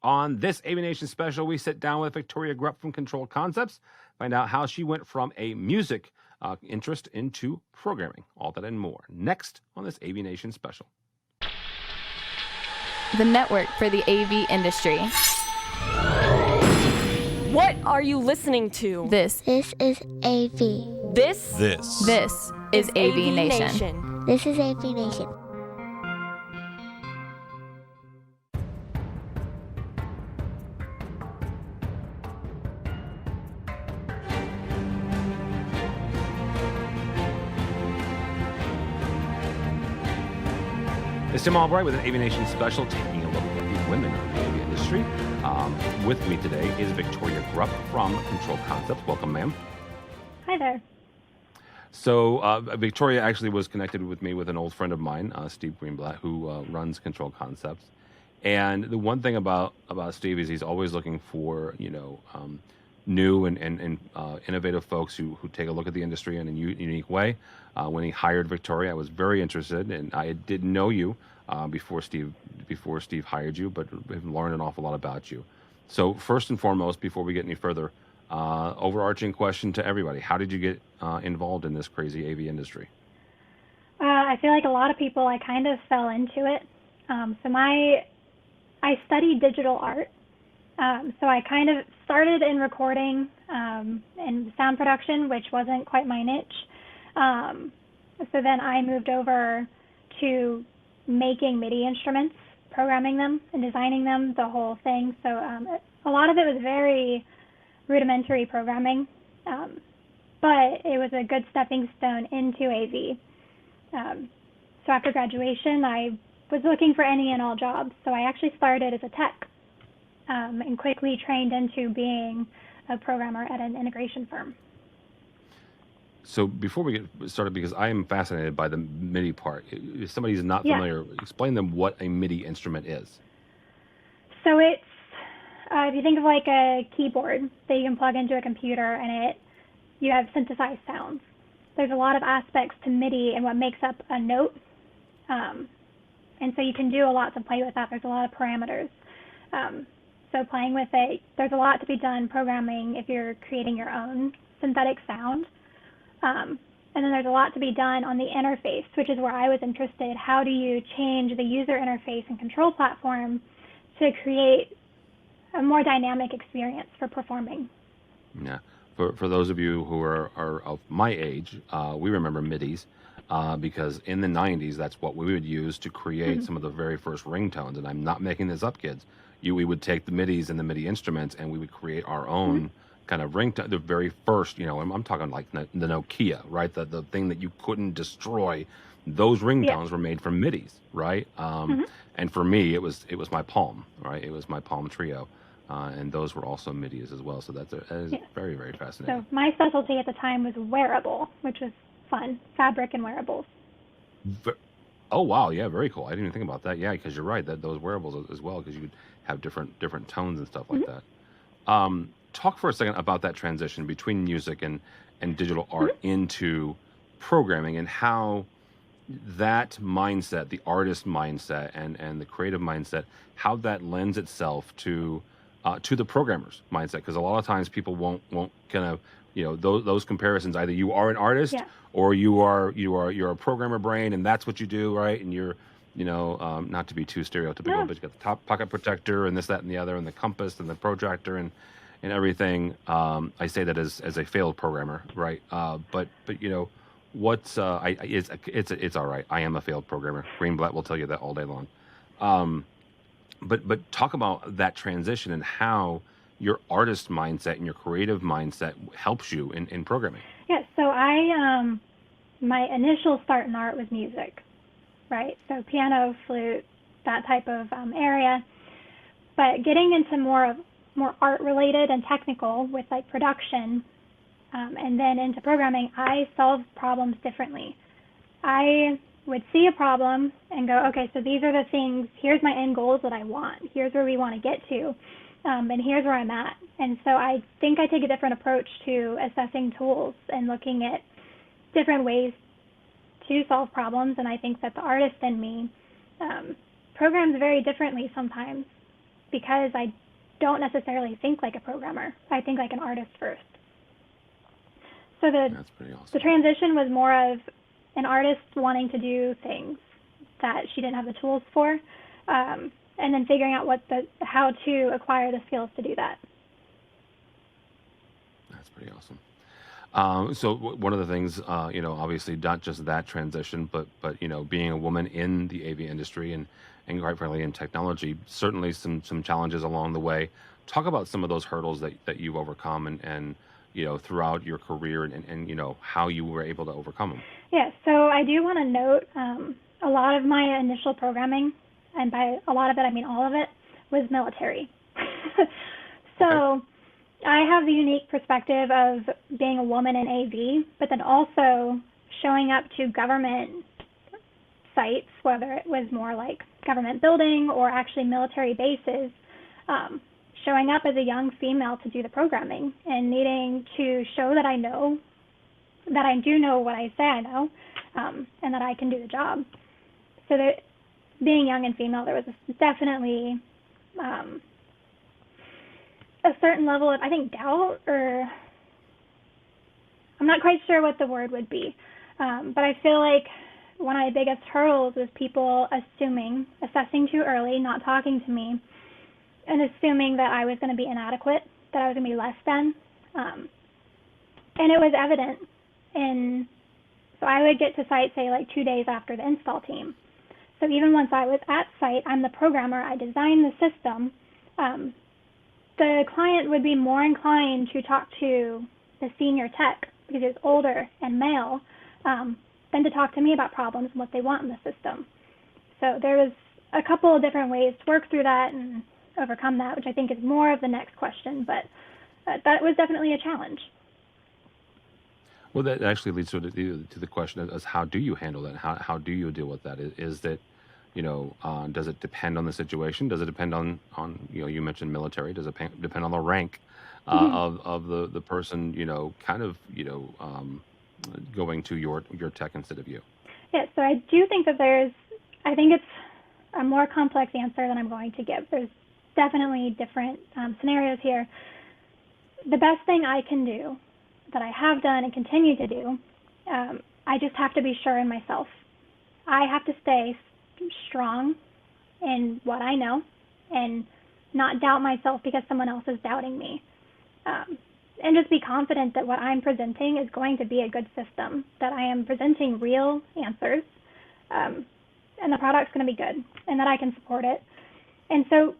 On this AVNation special, we sit down with Victoria Grupp from Control Concepts, find out how she went from a music interest into programming. All that and more next on this AVNation special. The network for the AV industry. What are you listening to? This is AV. This is AVNation. This is AVNation. It's Tim Albright with an AVNation special, taking a look at the women of the AV industry. With me today is Victoria Grupp from Control Concepts. Welcome, ma'am. Hi there. So Victoria actually was connected with me with an old friend of mine, Steve Greenblatt, who runs Control Concepts. And the one thing about Steve is he's always looking for, new and innovative folks who take a look at the industry in a unique way. When he hired Victoria, I was very interested, and I didn't know you before Steve hired you, but have learned an awful lot about you. So first and foremost, before we get any further, overarching question to everybody: how did you get involved in this crazy AV industry? I feel like a lot of people, I kind of fell into it. I studied digital art. So I kind of started in recording and sound production, which wasn't quite my niche. So then I moved over to making MIDI instruments, programming them and designing them, the whole thing. So a lot of it was very rudimentary programming, but it was a good stepping stone into AV. So after graduation, I was looking for any and all jobs. So I actually started as a tech. And quickly trained into being a programmer at an integration firm. So before we get started, because I am fascinated by the MIDI part, if somebody's not familiar, explain them what a MIDI instrument is. So it's, if you think of like a keyboard that you can plug into a computer and you have synthesized sounds. There's a lot of aspects to MIDI and what makes up a note. And so you can do a lot to play with that. There's a lot of parameters. So playing with it, there's a lot to be done programming if you're creating your own synthetic sound. And then there's a lot to be done on the interface, which is where I was interested. How do you change the user interface and control platform to create a more dynamic experience for performing? Yeah. For those of you who are of my age, we remember MIDIs because in the 90s, that's what we would use to create some of the very first ringtones. And I'm not making this up, kids. We would take the MIDIs and the MIDI instruments and we would create our own kind of ringtone. The very first, I'm talking like the Nokia, right? The thing that you couldn't destroy. Those ringtones were made from MIDIs, right? And for me, it was my Palm, right? It was my Palm Trio. And those were also MIDIs as well. So that is very, very fascinating. So my specialty at the time was wearable, which was fun, fabric and wearables. Oh, wow. Yeah, very cool. I didn't even think about that. Yeah, because you're right, that those wearables as well, because you would have different tones and stuff like that. Talk for a second about that transition between music and digital art into programming and how that mindset, the artist mindset and the creative mindset, how that lends itself to the programmer's mindset. Because a lot of times people won't kind of, those comparisons, either you are an artist or you're a programmer brain and that's what you do, right? And you're, not to be too stereotypical, but you got the top pocket protector and this, that, and the other, and the compass and the protractor and everything. I say that as a failed programmer, right? But what's it's all right. I am a failed programmer. Greenblatt will tell you that all day long. But talk about that transition and how your artist mindset and your creative mindset helps you in programming. Yeah, so my initial start in art was music, right? So piano, flute, that type of area. But getting into more art related and technical with like production, and then into programming, I solve problems differently. I would see a problem and go, okay, so these are the things, here's my end goals that I want. Here's where we want to get to. And here's where I'm at. And so I think I take a different approach to assessing tools and looking at different ways to solve problems. And I think that the artist in me programs very differently sometimes. because I don't necessarily think like a programmer. I think like an artist first. So That's pretty awesome. the transition was more of an artist wanting to do things that she didn't have the tools for, and then figuring out how to acquire the skills to do that. That's pretty awesome. So one of the things, obviously not just that transition, but being a woman in the AV industry and quite frankly in technology, certainly some challenges along the way. Talk about some of those hurdles that you've overcome and throughout your career and how you were able to overcome them. Yeah, so I do want to note a lot of my initial programming, and by a lot of it I mean all of it, was military. So Okay. I have the unique perspective of being a woman in AV, but then also showing up to government sites, whether it was more like government building or actually military bases, showing up as a young female to do the programming and needing to show that I do know what I say I know, and that I can do the job. So that being young and female, there was definitely a certain level of, I think, doubt, or I'm not quite sure what the word would be, but I feel like one of my biggest hurdles was people assessing too early, not talking to me, and assuming that I was going to be inadequate, that I was going to be less than. And it was evident so I would get to site, say, like 2 days after the install team. So even once I was at site, I'm the programmer, I designed the system, the client would be more inclined to talk to the senior tech, because he's older and male, than to talk to me about problems and what they want in the system. So there was a couple of different ways to work through that and overcome that, which I think is more of the next question, but that was definitely a challenge. Well, that actually leads to the question as how do you handle that? How do you deal with that? Is that, does it depend on the situation? Does it depend on you mentioned military? Does it depend on the rank of the person, going to your tech instead of you? Yeah, so I do think that I think it's a more complex answer than I'm going to give. There's definitely different scenarios here. The best thing I can do, that I have done and continue to do, I just have to be sure in myself. I have to stay strong in what I know and not doubt myself because someone else is doubting me. And just be confident that what I'm presenting is going to be a good system, that I am presenting real answers, and the product's going to be good, and that I can support it. And so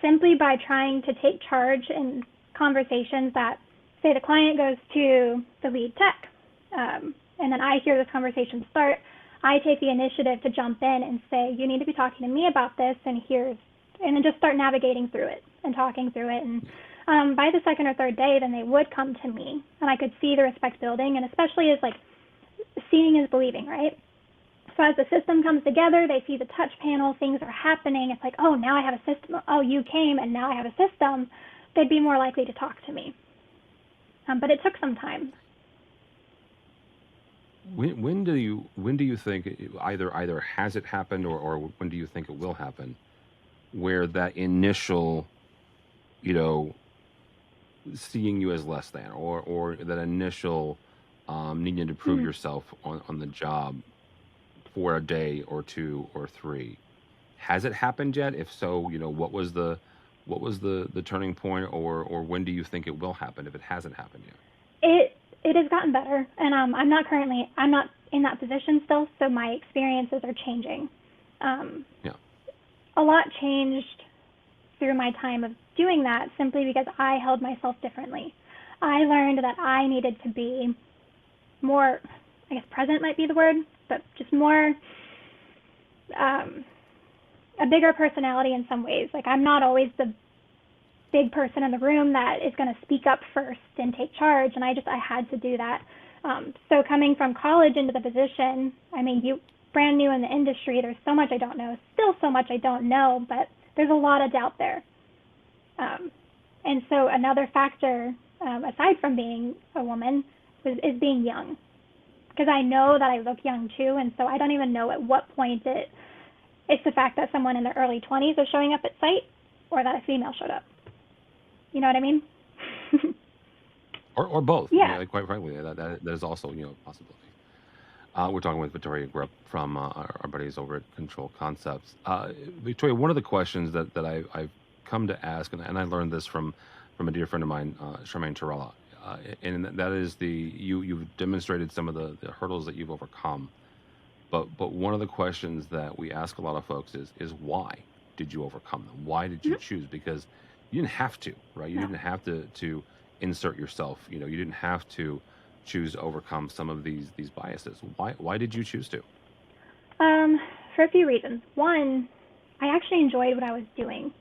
simply by trying to take charge in conversations that, say the client goes to the lead tech, and then I hear this conversation start, I take the initiative to jump in and say, you need to be talking to me about this, and then just start navigating through it and talking through it. And by the second or third day, then they would come to me, and I could see the respect building, and especially as like seeing is believing, right? So as the system comes together, they see the touch panel, things are happening. It's like, oh, now I have a system. Oh, you came, and now I have a system. They'd be more likely to talk to me. But it took some time. When do you think either has it happened or when do you think it will happen, where that initial, seeing you as less than or that initial needing to prove yourself on the job for a day or two or three, has it happened yet? If so, what was the turning point, or when do you think it will happen if it hasn't happened yet? It has gotten better, and I'm not in that position still, so my experiences are changing. Yeah. A lot changed through my time of doing that simply because I held myself differently. I learned that I needed to be more, I guess present might be the word, but just more, a bigger personality in some ways. Like I'm not always the big person in the room that is going to speak up first and take charge, and I had to do that. So coming from college into the position, I mean, you brand new in the industry, there's so much I don't know, still so much I don't know, but there's a lot of doubt there. And so another factor, aside from being a woman, is being young, because I know that I look young too, and so I don't even know at what point it's the fact that someone in their early 20s is showing up at site, or that a female showed up. You know what I mean? Or both. Yeah. Like, quite frankly, that is also a possibility. We're talking with Victoria Grupp from our buddies over at Control Concepts. Victoria, one of the questions that I've come to ask, and I learned this from a dear friend of mine, Charmaine Torella, and that is you've demonstrated some of the hurdles that you've overcome. But one of the questions that we ask a lot of folks is why did you overcome them? Why did you choose? Because you didn't have to, right? You No. didn't have to insert yourself. You didn't have to choose to overcome some of these biases. Why did you choose to? For a few reasons. One, I actually enjoyed what I was doing.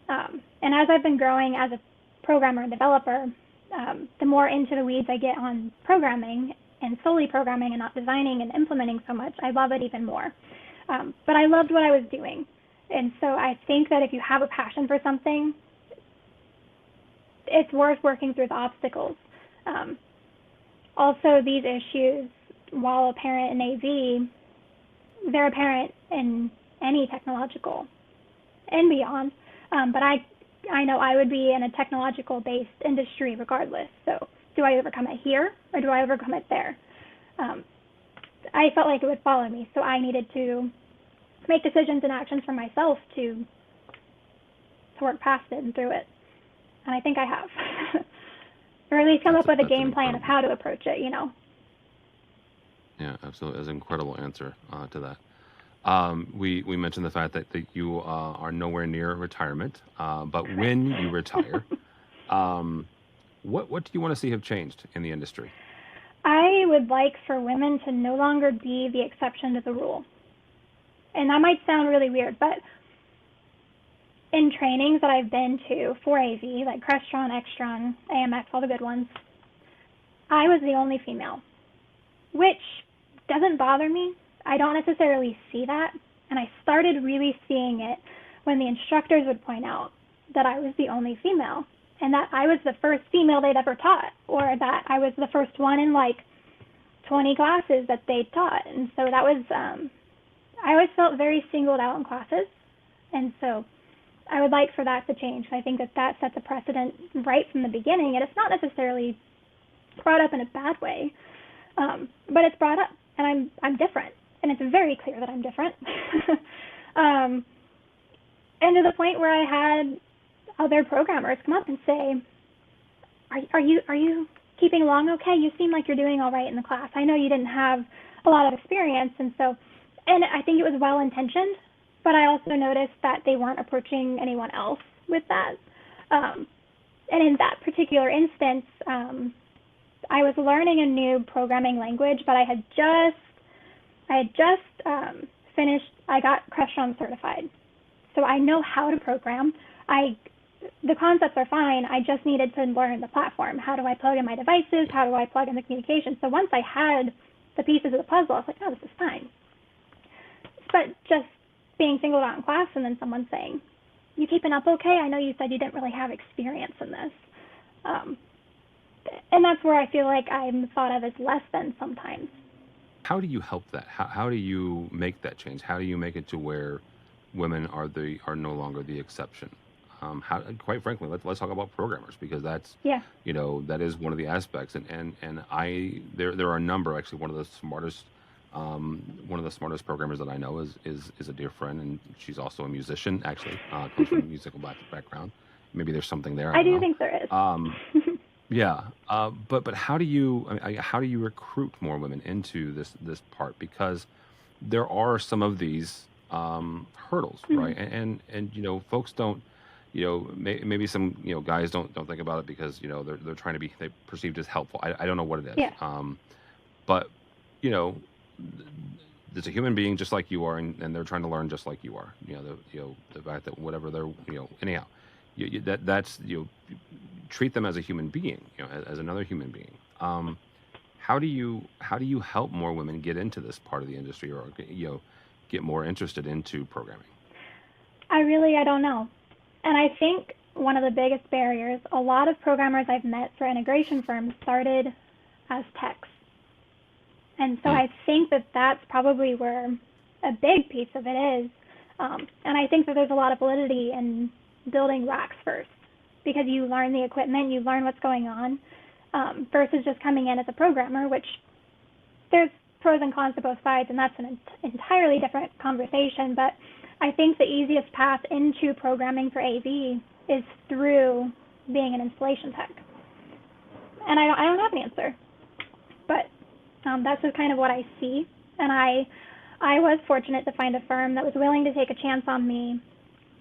And as I've been growing as a programmer and developer, the more into the weeds I get on programming and solely programming and not designing and implementing so much, I love it even more. But I loved what I was doing. And so I think that if you have a passion for something, it's worth working through the obstacles. Also, these issues, while apparent in AV, they're apparent in any technological and beyond. But I know I would be in a technological-based industry regardless. So do I overcome it here or do I overcome it there? I felt like it would follow me, so I needed to make decisions and actions for myself to work past it and through it. And I think I have. Or at least come up with a game plan of how to approach it, Yeah, absolutely. That's an incredible answer to that. We mentioned the fact that you are nowhere near retirement, but when you retire, what do you want to see have changed in the industry? I would like for women to no longer be the exception to the rule. And that might sound really weird, but in trainings that I've been to for AV, like Crestron, Extron, AMX, all the good ones, I was the only female, which doesn't bother me. I don't necessarily see that. And I started really seeing it when the instructors would point out that I was the only female and that I was the first female they'd ever taught, or that I was the first one in like 20 classes that they taught. And so that was, I always felt very singled out in classes. And so I would like for that to change. I think that sets a precedent right from the beginning, and it's not necessarily brought up in a bad way, but it's brought up, and I'm different, and it's very clear that I'm different. And to the point where I had other programmers come up and say, "Are you keeping along okay? You seem like you're doing all right in the class. I know you didn't have a lot of experience," and I think it was well intentioned. But I also noticed that they weren't approaching anyone else with that. And in that particular instance, I was learning a new programming language, but I had just finished. I got Crestron certified, so I know how to program. The concepts are fine. I just needed to learn the platform. How do I plug in my devices? How do I plug in the communication? So once I had the pieces of the puzzle, I was like, oh, this is fine. But just being singled out in class and then someone saying, "You keeping up okay? I know you said you didn't really have experience in this." And that's where I feel like I'm thought of as less than sometimes. How do you help that? How do you make that change? How do you make it to where women are no longer the exception? Quite frankly, let's talk about programmers, because that's Yeah. that is one of the aspects. And there are a number. Actually, one of the smartest programmers that I know is a dear friend, and she's also a musician. Actually, comes from a musical background. Maybe there's something there. I don't do know. think there is. Yeah, but how do you recruit more women into this part? Because there are some of these hurdles, right? And folks don't, maybe some guys don't think about it because they're trying to be they perceived as helpful. I don't know what it is. Yeah. But there's a human being just like you are, and they're trying to learn just like you are. The fact that whatever they're anyhow, that's treat them as a human being, as another human being. How do you help more women get into this part of the industry, or get more interested into programming? I don't know. And I think one of the biggest barriers, a lot of programmers I've met for integration firms started as techs. And so I think that that's probably where a big piece of it is. And I think that there's a lot of validity in building racks first, because you learn the equipment, you learn what's going on, versus just coming in as a programmer, which there's pros and cons to both sides, and that's an entirely different conversation. But I think the easiest path into programming for AV is through being an installation tech. And I don't have an answer, but that's just kind of what I see. And I was fortunate to find a firm that was willing to take a chance on me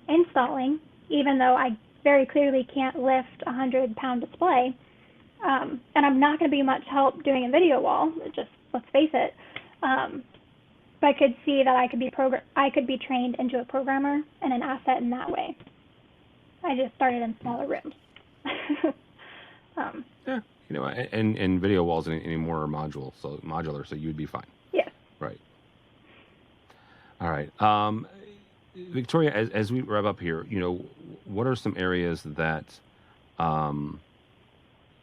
installing, even though I very clearly can't lift a 100-pound display. And I'm not going to be much help doing a video wall, just let's face it. But I could see that I could be trained into a programmer and an asset in that way. I just started in smaller rooms. Yeah, and video walls anymore are modular, so you'd be fine. Yes. Right. All right. Victoria, as we wrap up here, what are some areas that,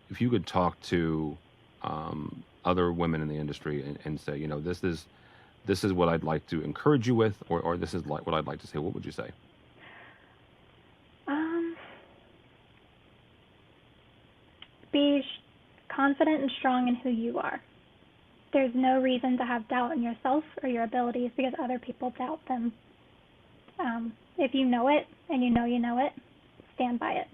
if you could talk to other women in the industry and say, this is what I'd like to encourage you with, or this is what I'd like to say, what would you say? Be confident and strong in who you are. There's no reason to have doubt in yourself or your abilities because other people doubt them. If you know it and you know it, stand by it.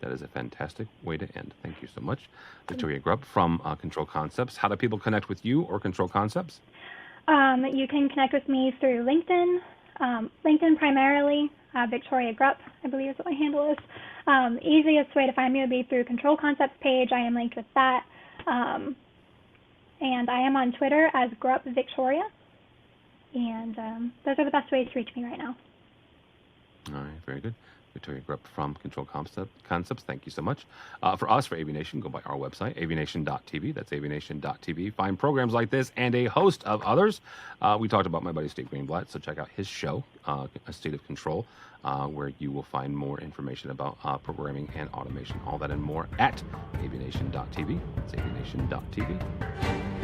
That is a fantastic way to end. Thank you so much. Victoria Grupp from Control Concepts. How do people connect with you or Control Concepts? You can connect with me through LinkedIn. LinkedIn primarily. Victoria Grupp, I believe is what my handle is. Easiest way to find me would be through Control Concepts page. I am linked with that. And I am on Twitter as Grupp Victoria. And those are the best ways to reach me right now. All right, very good. Victoria Grupp from Control Concepts. Thank you so much. For us, for AVNation, go by our website, avnation.tv. That's avnation.tv. Find programs like this and a host of others. We talked about my buddy Steve Greenblatt, so check out his show, A State of Control, where you will find more information about programming and automation. All that and more at avnation.tv. That's avnation.tv.